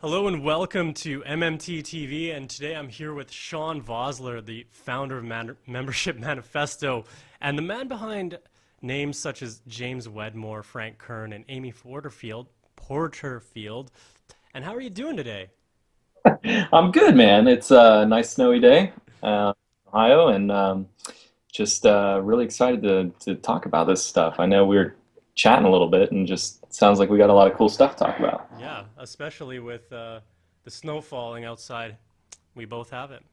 Hello and welcome to MMT TV, and today I'm here with Sean Vosler, the founder of Membership Manifesto, and the man behind names such as James Wedmore, Frank Kern, and Amy Porterfield. And how are you doing today? I'm good, man. It's a nice snowy day, Ohio, and just really excited to talk about this stuff. I know we are chatting a little bit, and just sounds like we got a lot of cool stuff to talk about. Yeah, especially with the snow falling outside. We both have it.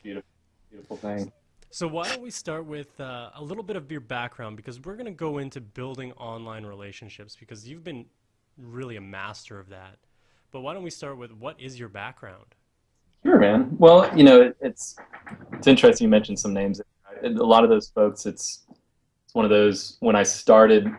Beautiful, beautiful thing. So why don't we start with a little bit of your background, because we're going to go into building online relationships because you've been really a master of that. But why don't we start with what is your background? Sure, man. Well, it's interesting you mentioned some names. A lot of those folks, it's one of those when I started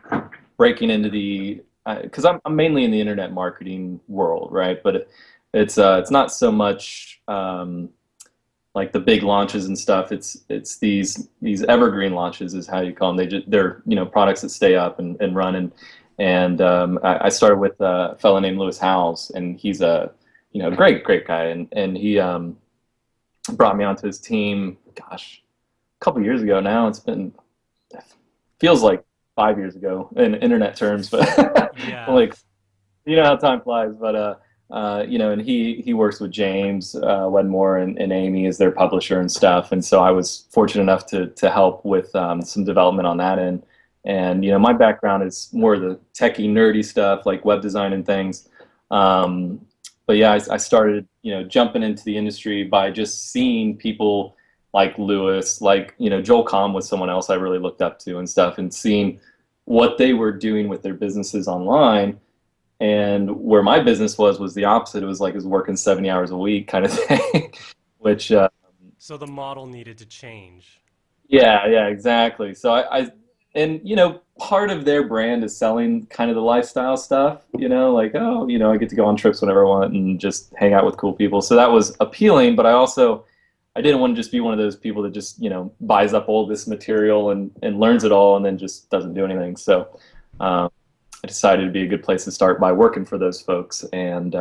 breaking into the because I'm mainly in the internet marketing world, right? But it's not so much like the big launches and stuff. It's these evergreen launches is how you call them. They're products that stay up and run and I started with a fellow named Lewis Howes, and he's a great guy, and he brought me onto his team. Gosh, a couple years ago now. It's been feels like 5 years ago in internet terms, but Yeah. like you know how time flies. But and he works with James Wedmore and Amy as their publisher and stuff. And so I was fortunate enough to help with some development on that end. And my background is more the techie, nerdy stuff like web design and things. Um, but yeah, I started jumping into the industry by just seeing people like Lewis, like Joel Comm was someone else I really looked up to and stuff, and seeing what they were doing with their businesses online. And where my business was the opposite. It was like I was working 70 hours a week kind of thing, which So the model needed to change. yeah, exactly. So I and part of their brand is selling kind of the lifestyle stuff, like, oh, I get to go on trips whenever I want and just hang out with cool people. So that was appealing, but I didn't want to just be one of those people that just, buys up all this material and learns it all and then just doesn't do anything. So um, I decided it'd be a good place to start by working for those folks. And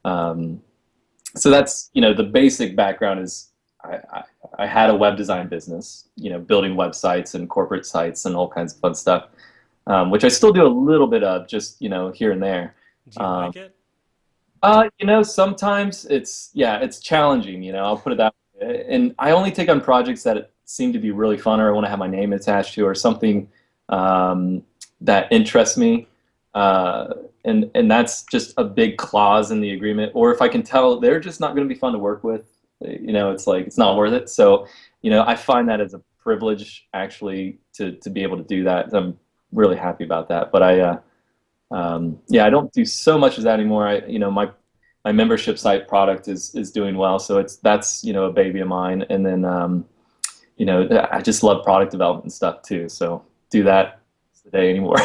um, so that's, the basic background is I had a web design business, building websites and corporate sites and all kinds of fun stuff, which I still do a little bit of just, here and there. Do you Um, like it? Sometimes it's challenging, I'll put it that way. And I only take on projects that seem to be really fun or I want to have my name attached to or something um, that interests me. Uh, and that's just a big clause in the agreement. Or if I can tell they're just not going to be fun to work with, it's like it's not worth it. So, I find that as a privilege actually to be able to do that. I'm really happy about that. But I don't do so much of that anymore. My membership site product is doing well, so that's a baby of mine. And then I just love product development and stuff too. So do that today anymore.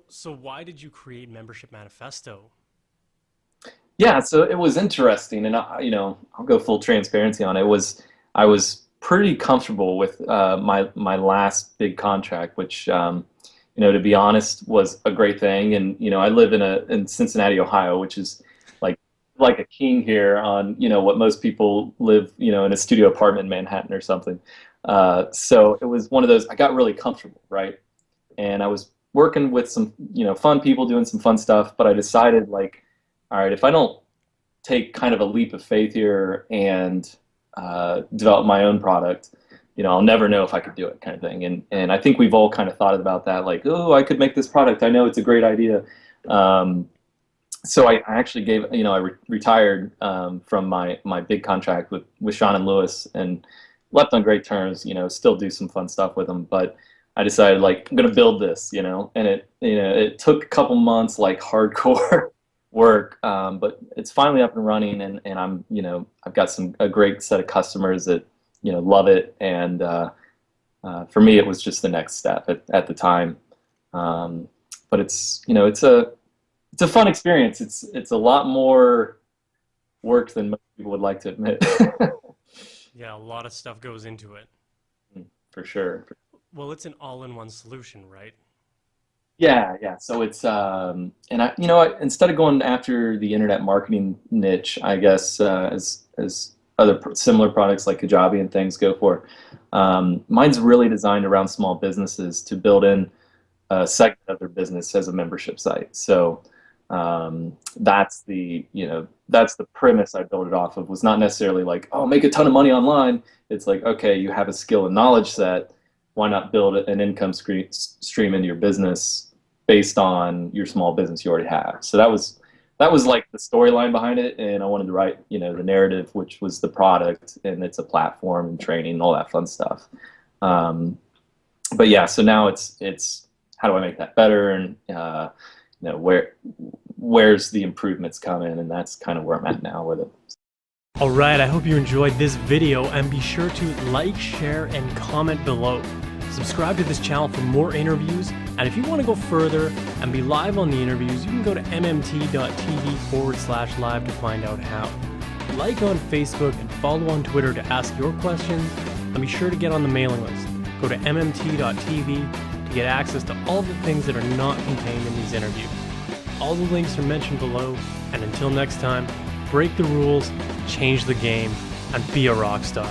So why did you create Membership Manifesto? Yeah, so it was interesting, and I'll go full transparency on it. I was pretty comfortable with my last big contract, which to be honest, was a great thing. And I live in Cincinnati, Ohio, which is like like a king here on what most people live in a studio apartment in Manhattan or something. So it was one of those. I got really comfortable, right? And I was working with some fun people doing some fun stuff, but I decided like, all right, if I don't take kind of a leap of faith here and develop my own product, I'll never know if I could do it, kind of thing. And I think we've all kind of thought about that, like, oh, I could make this product. I know it's a great idea. Um, so I actually retired from my big contract with Shaun and Lewis and left on great terms. Still do some fun stuff with them, but I decided like I'm gonna build this, and it took a couple months like hardcore work, but it's finally up and running, and I'm I've got a great set of customers that love it, and for me it was just the next step at the time. But it's a fun experience. It's a lot more work than most people would like to admit. Yeah, a lot of stuff goes into it. For sure. Well, it's an all-in-one solution, right? Yeah. So it's and instead of going after the internet marketing niche, I guess as other similar products like Kajabi and things go for, mine's really designed around small businesses to build in a segment of their business as a membership site. So that's the premise I built it off of. Was not necessarily like, oh, make a ton of money online. It's like, okay, you have a skill and knowledge set. Why not build an income stream into your business based on your small business you already have? So that was like the storyline behind it, and I wanted to write, the narrative, which was the product, and it's a platform and training and all that fun stuff. But yeah, so now it's how do I make that better, and where's the improvements come in, and that's kind of where I'm at now with it. Alright, I hope you enjoyed this video, and be sure to like, share, and comment below. Subscribe to this channel for more interviews, and if you want to go further and be live on the interviews, you can go to mmt.tv/live to find out how. Like on Facebook and follow on Twitter to ask your questions, and be sure to get on the mailing list. Go to mmt.tv to get access to all the things that are not contained in these interviews. All the links are mentioned below, and until next time, break the rules, change the game, and be a rock star.